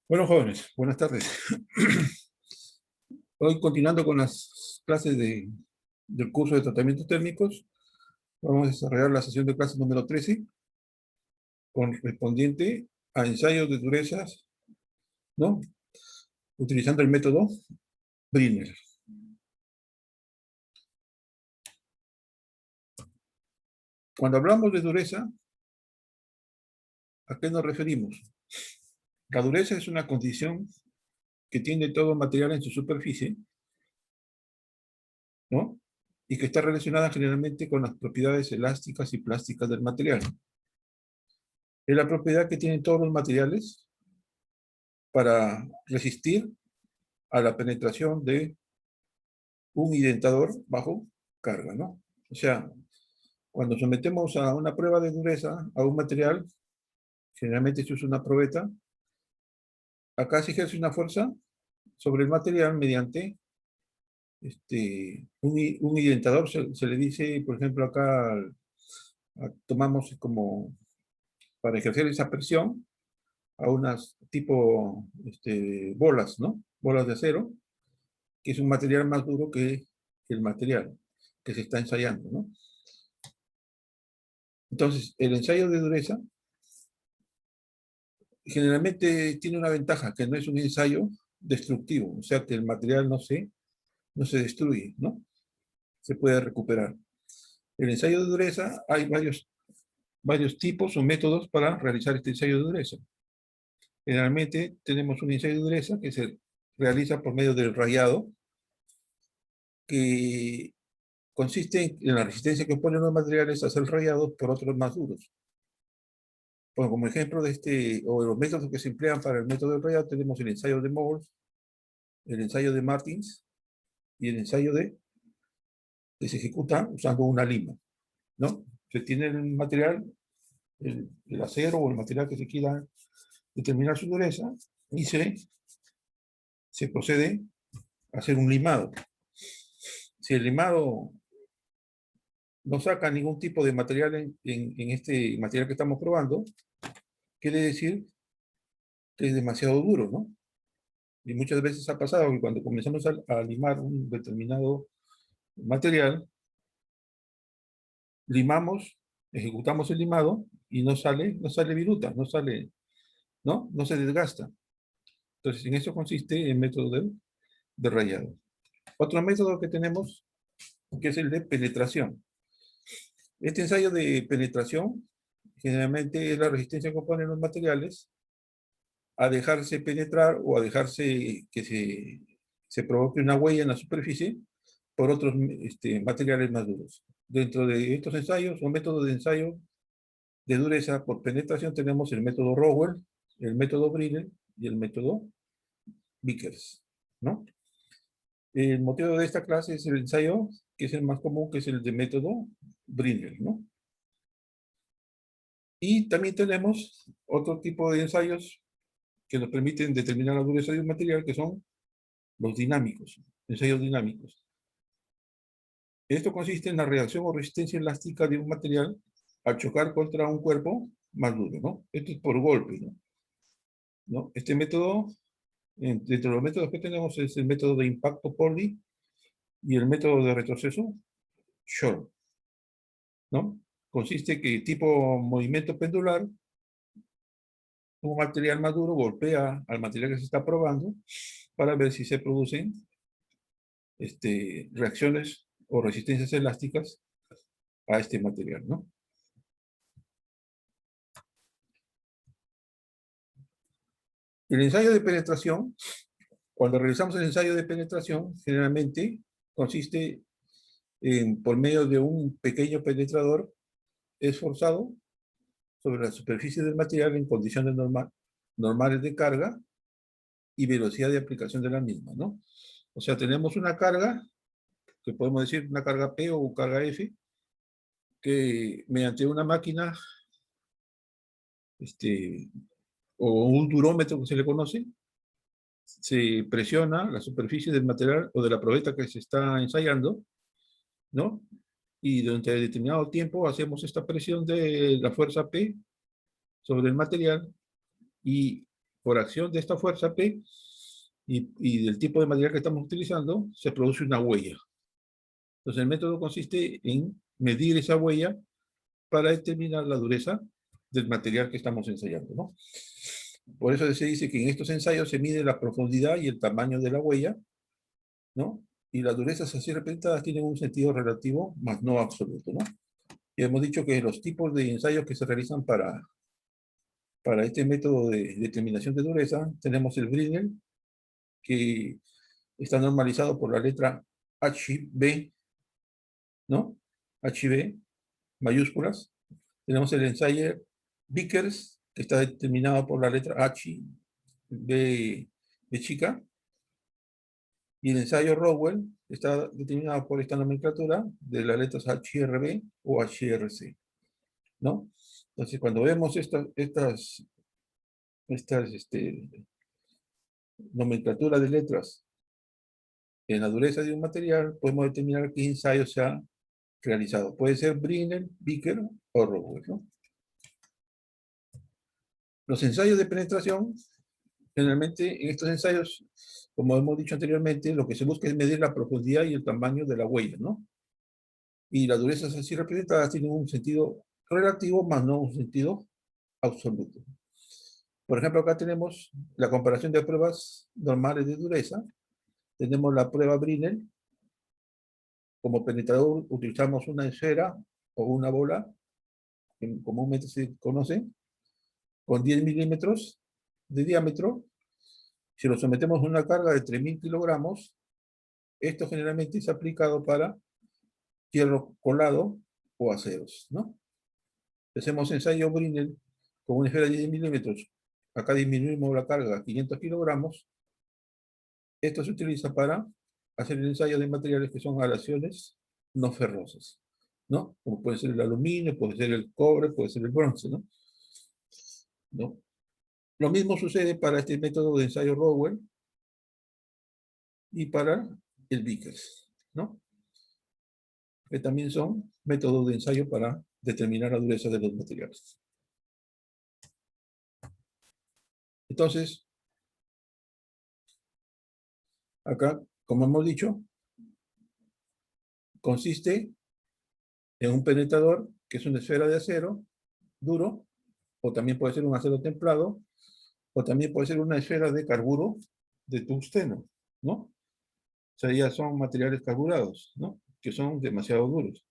Bueno, jóvenes, buenas tardes. Hoy, continuando con las clases del curso de tratamientos térmicos, vamos a desarrollar la sesión de clase número 13, correspondiente a ensayos de durezas, ¿no? Utilizando el método Brinner. Cuando hablamos de dureza, ¿a qué nos referimos? La dureza es una condición que tiene todo material en su superficie, ¿no? Y que está relacionada generalmente con las propiedades elásticas y plásticas del material. Es la propiedad que tienen todos los materiales para resistir a la penetración de un identador bajo carga, ¿no? O sea, cuando sometemos a una prueba de dureza a un material, generalmente se usa una probeta, acá se ejerce una fuerza sobre el material mediante un identador, se le dice, por ejemplo, acá tomamos como para ejercer esa presión a unas tipo bolas, ¿no? Bolas de acero, que es un material más duro que el material que se está ensayando, ¿no? Entonces, el ensayo de dureza generalmente tiene una ventaja, que no es un ensayo destructivo, o sea que el material no se destruye, ¿no? Se puede recuperar. El ensayo de dureza, hay varios tipos o métodos para realizar este ensayo de dureza. Generalmente tenemos un ensayo de dureza que se realiza por medio del rayado, que consiste en la resistencia que oponen los materiales a ser rayados por otros más duros. Bueno, como ejemplo o de los métodos que se emplean para el método del rayado, tenemos el ensayo de Morse, el ensayo de Martins y el ensayo que se ejecuta usando una lima, ¿no? Se tiene el material, el acero o el material que se quiera determinar su dureza y se procede a hacer un limado. Si el limado no saca ningún tipo de material en este material que estamos probando, quiere decir que es demasiado duro, ¿no? Y muchas veces ha pasado que cuando comenzamos a limar un determinado material, limamos, ejecutamos el limado y no sale viruta, no se desgasta. Entonces, en eso consiste el método de rayado. Otro método que tenemos, que es el de penetración. Este ensayo de penetración, generalmente es la resistencia que oponen los materiales a dejarse penetrar o a dejarse que se provoque una huella en la superficie por otros materiales más duros. Dentro de estos ensayos o métodos de ensayo de dureza por penetración tenemos el método Rowell, el método Brinner y el método Vickers, ¿no? El motivo de esta clase es el ensayo, que es el más común, que es el de método Brinner, ¿no? Y también tenemos otro tipo de ensayos que nos permiten determinar la dureza de un material, que son los dinámicos, ensayos dinámicos. Esto consiste en la reacción o resistencia elástica de un material al chocar contra un cuerpo más duro, ¿no? Esto es por golpe, ¿no? Este método, entre los métodos que tenemos, es el método de impacto Pauli y el método de retroceso Short, ¿no? Consiste que tipo movimiento pendular, un material más duro golpea al material que se está probando para ver si se producen reacciones o resistencias elásticas a este material, ¿no? El ensayo de penetración, cuando realizamos el ensayo de penetración, generalmente consiste por medio de un pequeño penetrador esforzado sobre la superficie del material en condiciones normales de carga y velocidad de aplicación de la misma, ¿no? O sea, tenemos una carga, que podemos decir una carga P o carga F, que mediante una máquina, o un durómetro que se le conoce, se presiona la superficie del material o de la probeta que se está ensayando, ¿no? Y durante determinado tiempo hacemos esta presión de la fuerza P sobre el material y por acción de esta fuerza P y del tipo de material que estamos utilizando, se produce una huella. Entonces el método consiste en medir esa huella para determinar la dureza del material que estamos ensayando, ¿no? Por eso se dice que en estos ensayos se mide la profundidad y el tamaño de la huella, ¿no? Y las durezas así representadas tienen un sentido relativo, más no absoluto, ¿no? Y hemos dicho que los tipos de ensayos que se realizan para este método de determinación de dureza, tenemos el Brinell, que está normalizado por la letra HB, ¿no? HB, mayúsculas. Tenemos el ensayo Vickers, que está determinado por la letra H, B, B chica. Y el ensayo Rowell está determinado por esta nomenclatura de las letras HRB o HRC, ¿no? Entonces, cuando vemos estas nomenclaturas de letras en la dureza de un material, podemos determinar qué ensayo se ha realizado. Puede ser Brinell, Vickers o Rowell, ¿no? Los ensayos de penetración, generalmente en estos ensayos, como hemos dicho anteriormente, lo que se busca es medir la profundidad y el tamaño de la huella, ¿no? Y las durezas así representadas tienen un sentido relativo, más no un sentido absoluto. Por ejemplo, acá tenemos la comparación de pruebas normales de dureza. Tenemos la prueba Brinell. Como penetrador utilizamos una esfera o una bola, que comúnmente se conoce, con 10 milímetros de diámetro. Si lo sometemos a una carga de 3.000 kilogramos, esto generalmente es aplicado para hierro colado o aceros, ¿no? Hacemos ensayo Brinell con una esfera de 10 milímetros. Acá disminuimos la carga a 500 kilogramos. Esto se utiliza para hacer el ensayo de materiales que son aleaciones no ferrosas, ¿no? Como puede ser el aluminio, puede ser el cobre, puede ser el bronce, ¿no? ¿No? Lo mismo sucede para este método de ensayo Rowell y para el Vickers, ¿no? Que también son métodos de ensayo para determinar la dureza de los materiales. Entonces, acá, como hemos dicho, consiste en un penetrador, que es una esfera de acero duro, o también puede ser un acero templado, o también puede ser una esfera de carburo de tungsteno, ¿no? O sea, ya son materiales carburados, ¿no? Que son demasiado duros,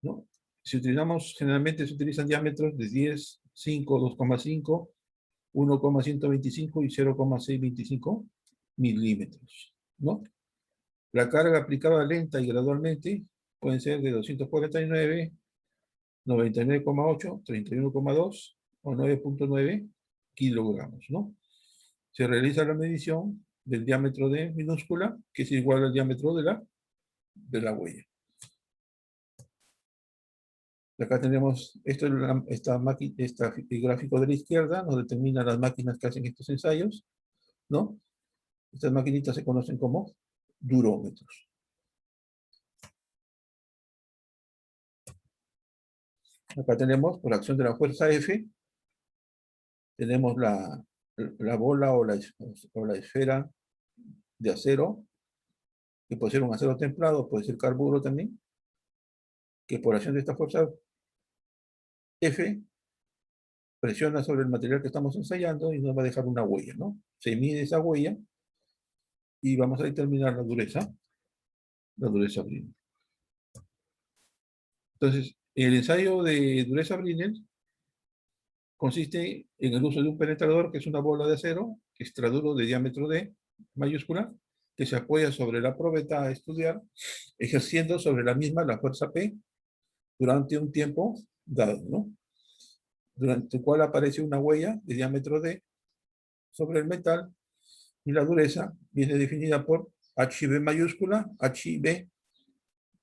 ¿no? Si utilizamos, generalmente se utilizan diámetros de 10, 5, 2,5, 1,125 y 0,625 milímetros, ¿no? La carga aplicada lenta y gradualmente pueden ser de 249, 99,8, 31,2 o 9,9 kilogramos, ¿no? Se realiza la medición del diámetro de minúscula, que es igual al diámetro de la huella. Acá tenemos este gráfico de la izquierda, nos determina las máquinas que hacen estos ensayos, ¿no? Estas maquinitas se conocen como durómetros. Acá tenemos, por acción de la fuerza F, tenemos la bola o la esfera de acero, que puede ser un acero templado, puede ser carburo también, que por acción de esta fuerza F presiona sobre el material que estamos ensayando y nos va a dejar una huella, ¿no? Se mide esa huella y vamos a determinar la dureza Brinell. Entonces, el ensayo de dureza Brinell consiste en el uso de un penetrador, que es una bola de acero extraduro de diámetro D mayúscula, que se apoya sobre la probeta a estudiar, ejerciendo sobre la misma la fuerza P durante un tiempo dado, ¿no? Durante el cual aparece una huella de diámetro D sobre el metal y la dureza viene definida por HB mayúscula, HB,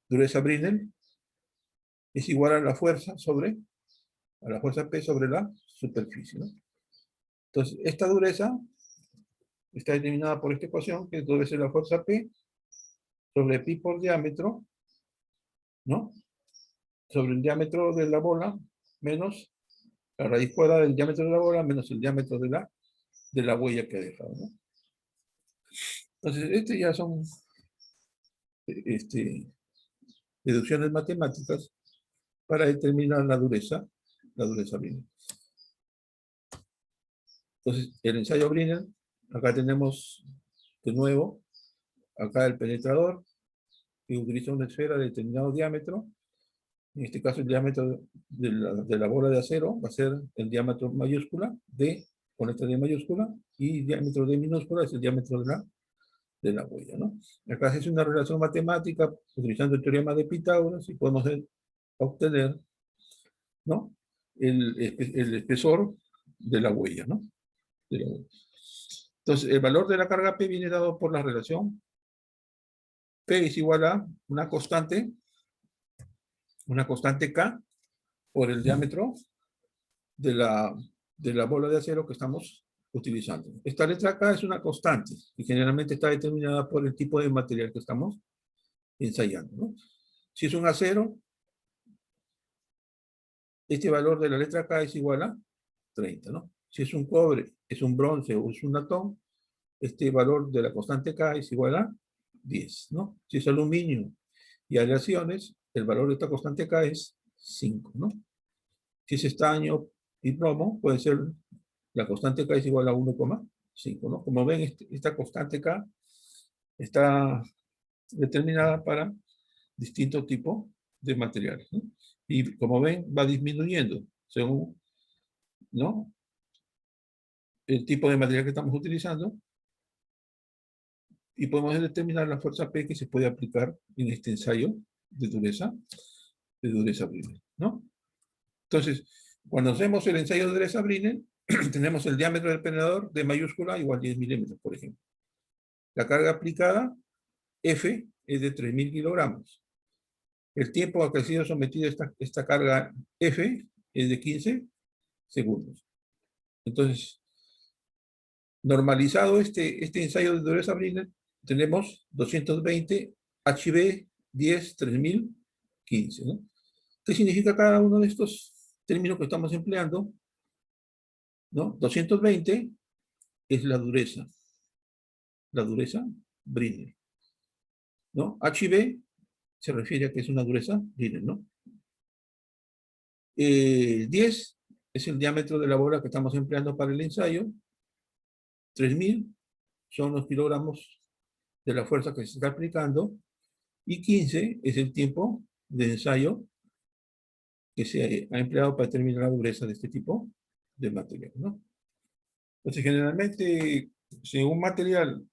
dureza Brinell, es igual a la fuerza P sobre la superficie, ¿no? Entonces, esta dureza está determinada por esta ecuación, que debe ser la fuerza P sobre pi por diámetro, ¿no? Sobre el diámetro de la bola menos la raíz cuadrada del diámetro de la bola menos el diámetro de la de la huella que ha dejado, ¿no? Entonces, este ya son deducciones matemáticas para determinar la dureza Brinell. Entonces, el ensayo Brinell, acá tenemos de nuevo, acá el penetrador, que utiliza una esfera de determinado diámetro. En este caso, el diámetro de la bola de acero va a ser el diámetro mayúscula D con letra D mayúscula, y el diámetro D minúscula es el diámetro de la huella, ¿no? Acá se hace una relación matemática utilizando el teorema de Pitágoras y podemos obtener, ¿no?, el espesor de la huella, ¿no? De la huella. Entonces, el valor de la carga P viene dado por la relación P es igual a una constante K por el diámetro de la bola de acero que estamos utilizando. Esta letra K es una constante y generalmente está determinada por el tipo de material que estamos ensayando, ¿no? Si es un acero, este valor de la letra K es igual a 30, ¿no? Si es un cobre, es un bronce o es un latón, este valor de la constante K es igual a 10, ¿no? Si es aluminio y aleaciones, el valor de esta constante K es 5, ¿no? Si es estaño y plomo, puede ser, la constante K es igual a 1,5, ¿no? Como ven, esta constante K está determinada para distintos tipos de materiales, ¿no? Y como ven, va disminuyendo según, ¿no?, el tipo de material que estamos utilizando, y podemos determinar la fuerza P que se puede aplicar en este ensayo de dureza Brinell, ¿no? Entonces, cuando hacemos el ensayo de dureza Brinell, tenemos el diámetro del penetrador de mayúscula igual a 10 milímetros, por ejemplo. La carga aplicada, F, es de 3.000 kilogramos. El tiempo a que ha sido sometida esta carga F es de 15 segundos. Entonces, normalizado este ensayo de dureza Brinell, tenemos 220 HB 10 3015, ¿no? ¿Qué significa cada uno de estos términos que estamos empleando? ¿No? 220 es la dureza Brinell, ¿no? HB se refiere a que es una dureza Brinell, ¿no? 10 es el diámetro de la bola que estamos empleando para el ensayo. 3000 son los kilogramos de la fuerza que se está aplicando. Y 15 es el tiempo de ensayo que se ha empleado para determinar la dureza de este tipo de material, ¿no? Entonces, generalmente, si un material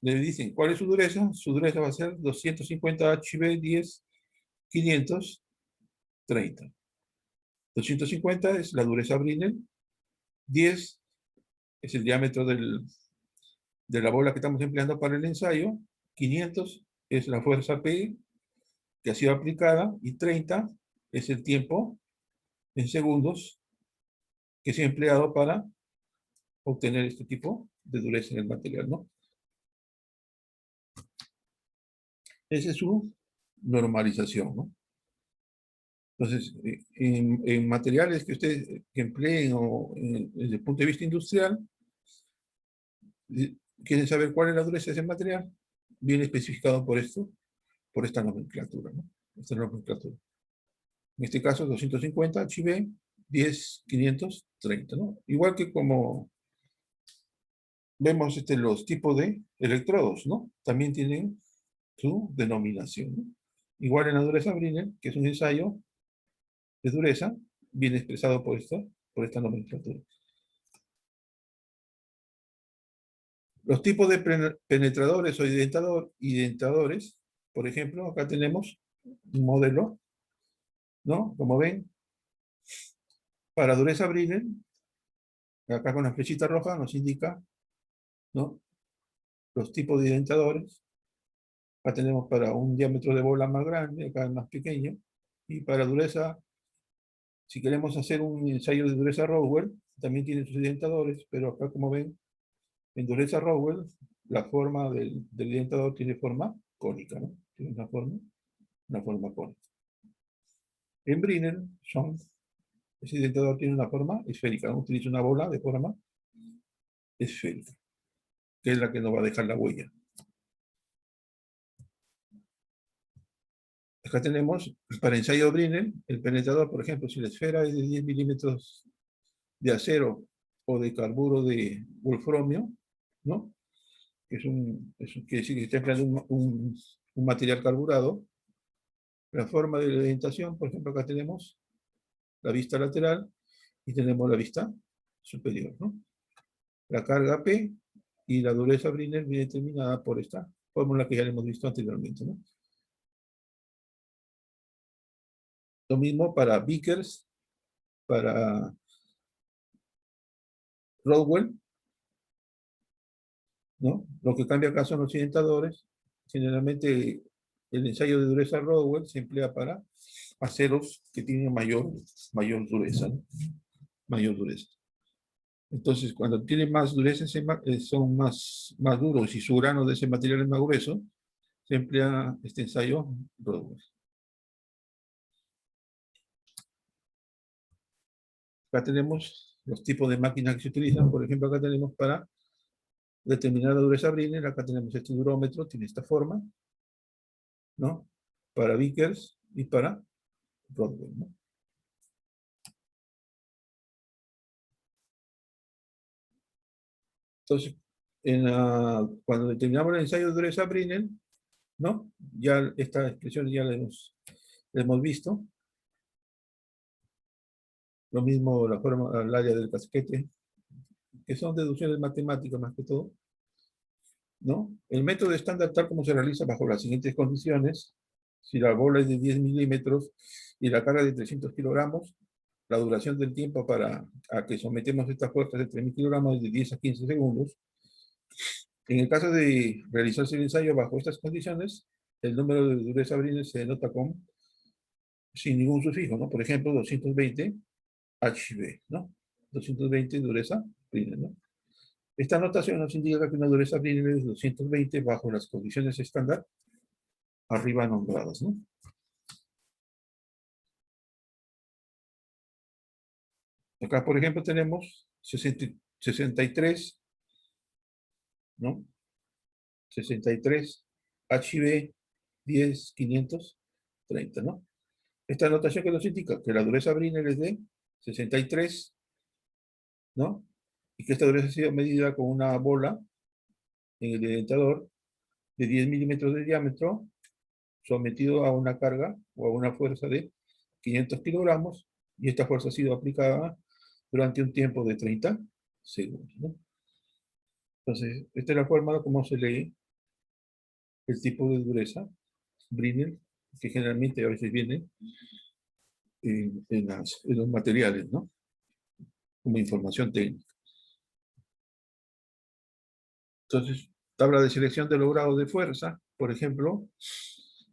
le dicen cuál es su dureza va a ser 250 HB 10 530. 250 es la dureza Brinell, 10 es el diámetro de la bola que estamos empleando para el ensayo, 500 es la fuerza P que ha sido aplicada, y 30 es el tiempo en segundos que se ha empleado para obtener este tipo de dureza en el material, ¿no? Esa es su normalización, ¿no? Entonces, en materiales que ustedes empleen o desde el punto de vista industrial, quieren saber cuál es la dureza de ese material, viene especificado por esto, por esta nomenclatura, ¿no? Esta nomenclatura. En este caso, 250 HB 10 530, ¿no? Igual que como vemos los tipos de electrodos, ¿no? También tienen su denominación, ¿no? Igual en la dureza Brinell, que es un ensayo de dureza, viene expresado por esta nomenclatura. Los tipos de penetradores o identadores, por ejemplo, acá tenemos un modelo, ¿no? Como ven, para dureza Brinell, acá con la flechita roja nos indica, ¿no?, los tipos de identadores. Acá tenemos para un diámetro de bola más grande, acá más pequeño, y para dureza, si queremos hacer un ensayo de dureza Rowell, también tiene sus identadores, pero acá, como ven, en dureza Rowell, la forma del identador tiene forma cónica, ¿no? Tiene una forma cónica. En Brinell, ese identador tiene una forma esférica, ¿no? Utiliza una bola de forma esférica, que es la que nos va a dejar la huella. Acá tenemos, para ensayo Brinell, el penetrador, por ejemplo, si la esfera es de 10 milímetros de acero o de carburo de wolframio, ¿no? Quiere decir que está empleando un material carburado. La forma de la orientación, por ejemplo, acá tenemos la vista lateral y tenemos la vista superior, ¿no? La carga P y la dureza Brinell viene determinada por esta fórmula que ya hemos visto anteriormente, ¿no? Lo mismo para Vickers, para Rodwell, ¿no? Lo que cambia acá son los orientadores. Generalmente el ensayo de dureza Rodwell se emplea para aceros que tienen mayor dureza, ¿no? Mayor dureza. Entonces, cuando tienen más dureza, son más duros y su grano de ese material es más grueso, se emplea este ensayo Rodwell. Acá tenemos los tipos de máquinas que se utilizan. Por ejemplo, acá tenemos para determinar la dureza Brinell, acá tenemos este durómetro, tiene esta forma, ¿no? Para Vickers y para Rodwell, ¿no? Entonces, cuando determinamos el ensayo de dureza Brinell, ¿no? Ya esta expresión ya la hemos visto. Lo mismo la forma, el área del casquete, que son deducciones matemáticas más que todo, ¿no? El método estándar tal como se realiza bajo las siguientes condiciones: si la bola es de 10 milímetros y la carga de 300 kilogramos, la duración del tiempo a que sometemos estas fuerzas de 3.000 kilogramos es de 10 a 15 segundos. En el caso de realizarse el ensayo bajo estas condiciones, el número de dureza Brinell se denota sin ningún sufijo, ¿no? Por ejemplo, 220 HB, ¿no? 220 dureza Brinell, ¿no? Esta notación nos indica que una dureza Brinell es 220 bajo las condiciones estándar arriba nombradas, ¿no? Acá, por ejemplo, tenemos 63, ¿no? 63 HB 10 530, ¿no? Esta notación que nos indica que la dureza Brinell es de 63, ¿no? Y que esta dureza ha sido medida con una bola en el dentador de 10 milímetros de diámetro, sometido a una carga o a una fuerza de 500 kilogramos, y esta fuerza ha sido aplicada durante un tiempo de 30 segundos, ¿no? Entonces, esta es la forma como se lee el tipo de dureza Brinell, que generalmente a veces viene en los materiales, ¿no? Como información técnica. Entonces, tabla de selección de los grados de fuerza, por ejemplo,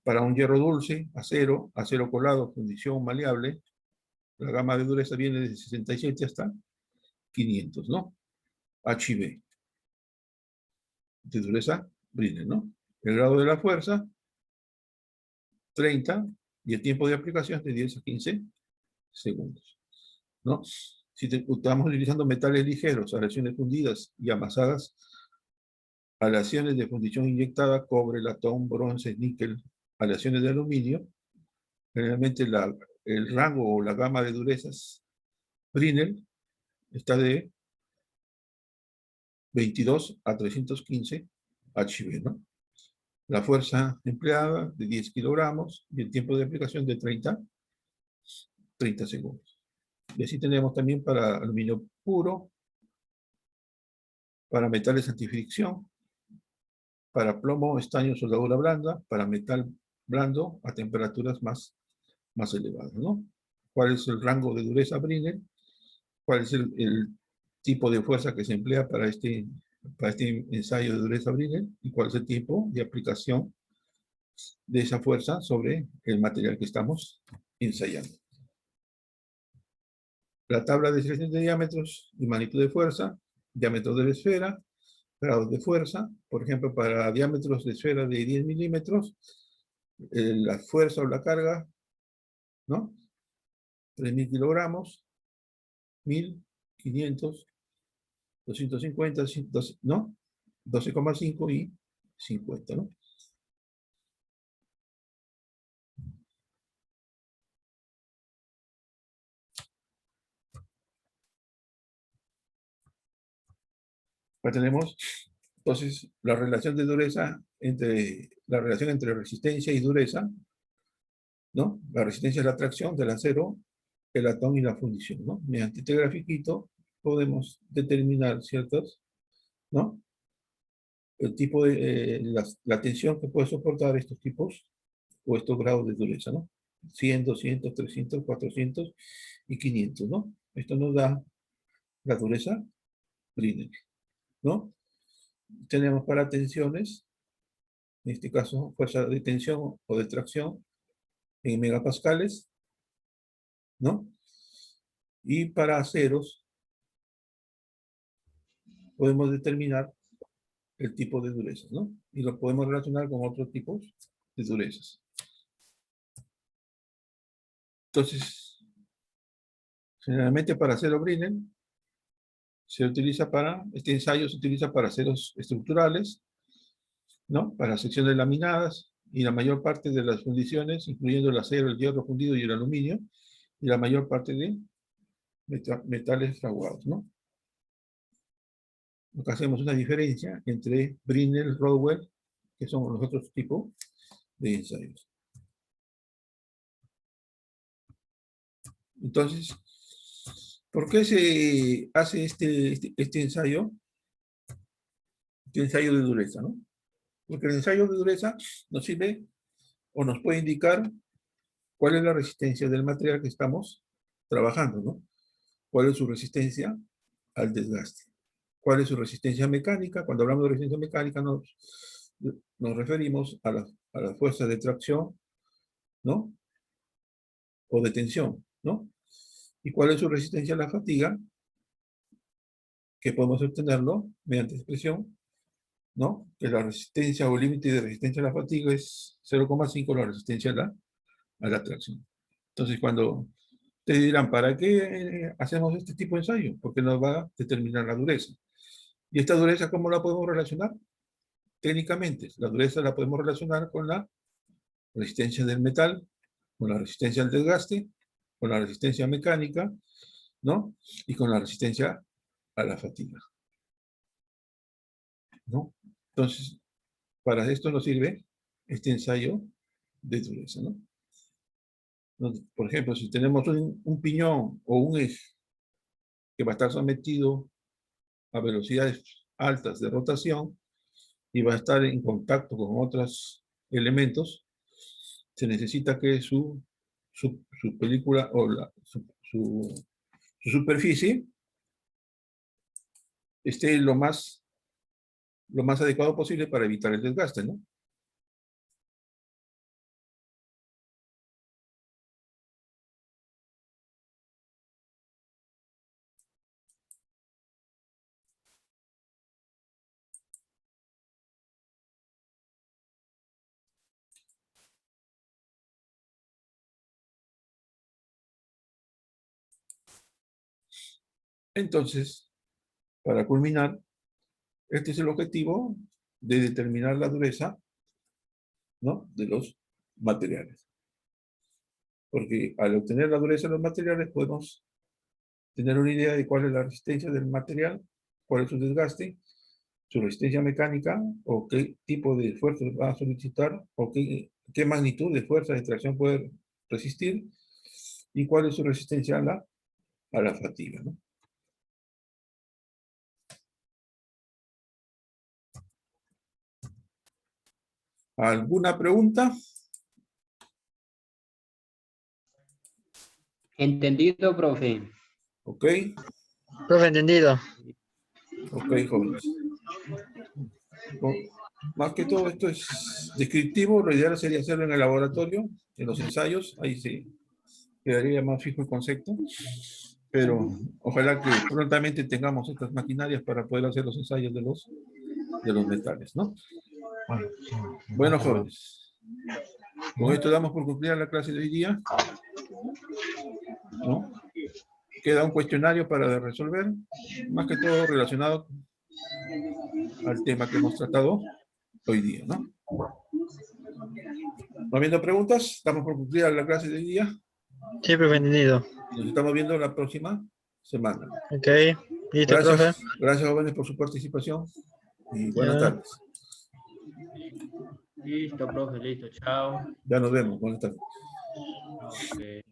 para un hierro dulce, acero colado, fundición maleable, la gama de dureza viene de 67 hasta 500, ¿no? HB, de dureza Brinell, ¿no? El grado de la fuerza, 30, y el tiempo de aplicación de 10 a 15 segundos, ¿no? Si estamos utilizando metales ligeros, aleaciones fundidas y amasadas, aleaciones de fundición inyectada, cobre, latón, bronce, níquel, aleaciones de aluminio, generalmente el rango o la gama de durezas Brinell está de 22 a 315 HB, ¿no? La fuerza empleada de 10 kilogramos y el tiempo de aplicación de 30 segundos. Y así tenemos también para aluminio puro, para metales antifricción, para plomo, estaño, soldadura blanda, para metal blando a temperaturas más elevadas, ¿no? ¿Cuál es el rango de dureza Brinell? ¿Cuál es el tipo de fuerza que se emplea para este ensayo de dureza Brinell? ¿Y cuál es el tipo de aplicación de esa fuerza sobre el material que estamos ensayando? La tabla de selección de diámetros y magnitud de fuerza, diámetro de la esfera, grados de fuerza. Por ejemplo, para diámetros de esfera de 10 milímetros, la fuerza o la carga, ¿no? 3.000 kilogramos, 1.500 250, ¿no? 12,5 y 50, ¿no? Acá tenemos, entonces, la relación de dureza la relación entre resistencia y dureza, ¿no? La resistencia es la atracción del acero, el latón y la fundición, ¿no? Mediante este grafiquito podemos determinar ciertas, ¿no? El tipo de, la tensión que puede soportar estos tipos o estos grados de dureza, ¿no? 100, 200, 300, 400 y 500, ¿no? Esto nos da la dureza Brinell, ¿no? Tenemos para tensiones, en este caso, fuerza de tensión o de tracción en megapascales, ¿no? Y para aceros podemos determinar el tipo de durezas, ¿no? Y lo podemos relacionar con otros tipos de durezas. Entonces, generalmente para acero Brinell este ensayo se utiliza para aceros estructurales, ¿no? Para secciones laminadas y la mayor parte de las fundiciones, incluyendo el acero, el hierro fundido y el aluminio, y la mayor parte de metales fraguados, ¿no? Acá hacemos una diferencia entre Brinell, Rodwell, que son los otros tipos de ensayos. Entonces, ¿por qué se hace este ensayo? Este ensayo de dureza, ¿no? Porque el ensayo de dureza nos sirve o nos puede indicar cuál es la resistencia del material que estamos trabajando, ¿no? ¿Cuál es su resistencia al desgaste? ¿Cuál es su resistencia mecánica? Cuando hablamos de resistencia mecánica nos referimos a la fuerza de tracción, ¿no? O de tensión, ¿no? ¿Y cuál es su resistencia a la fatiga? Que podemos obtenerlo mediante expresión, ¿no? Que la resistencia o límite de resistencia a la fatiga es 0,5 la resistencia a la tracción. Entonces, cuando te dirán, ¿para qué hacemos este tipo de ensayo? Porque nos va a determinar la dureza. ¿Y esta dureza cómo la podemos relacionar? Técnicamente, la dureza la podemos relacionar con la resistencia del metal, con la resistencia al desgaste, con la resistencia mecánica, ¿no? Y con la resistencia a la fatiga, ¿no? Entonces, para esto nos sirve este ensayo de dureza, ¿no? Por ejemplo, si tenemos un piñón o un eje que va a estar sometido a velocidades altas de rotación y va a estar en contacto con otros elementos, se necesita que su película o su superficie esté lo más adecuado posible para evitar el desgaste, ¿no? Entonces, para culminar, este es el objetivo de determinar la dureza, ¿no? De los materiales. Porque al obtener la dureza de los materiales podemos tener una idea de cuál es la resistencia del material, cuál es su desgaste, su resistencia mecánica, o qué tipo de fuerza va a solicitar, o qué magnitud de fuerza de tracción puede resistir, y cuál es su resistencia a la fatiga, ¿no? ¿Alguna pregunta? Entendido, profe. Ok. Profe, entendido. Ok, jóvenes. Más que todo esto es descriptivo, lo ideal sería hacerlo en el laboratorio, en los ensayos, ahí sí quedaría más fijo el concepto, pero ojalá que prontamente tengamos estas maquinarias para poder hacer los ensayos de los metales, ¿no? Bueno, jóvenes, con esto damos por concluida la clase de hoy día, ¿no? queda un cuestionario para resolver, más que todo relacionado al tema que hemos tratado hoy día, ¿no? ¿No habiendo preguntas? Estamos por concluir la clase de hoy día. Sí, profe, entendido. Nos estamos viendo la próxima semana. Ok, listo, profe. Gracias, jóvenes, por su participación y buenas Ya. tardes. Listo, profe, listo. Chao. Ya nos vemos. Buenas tardes. Ok.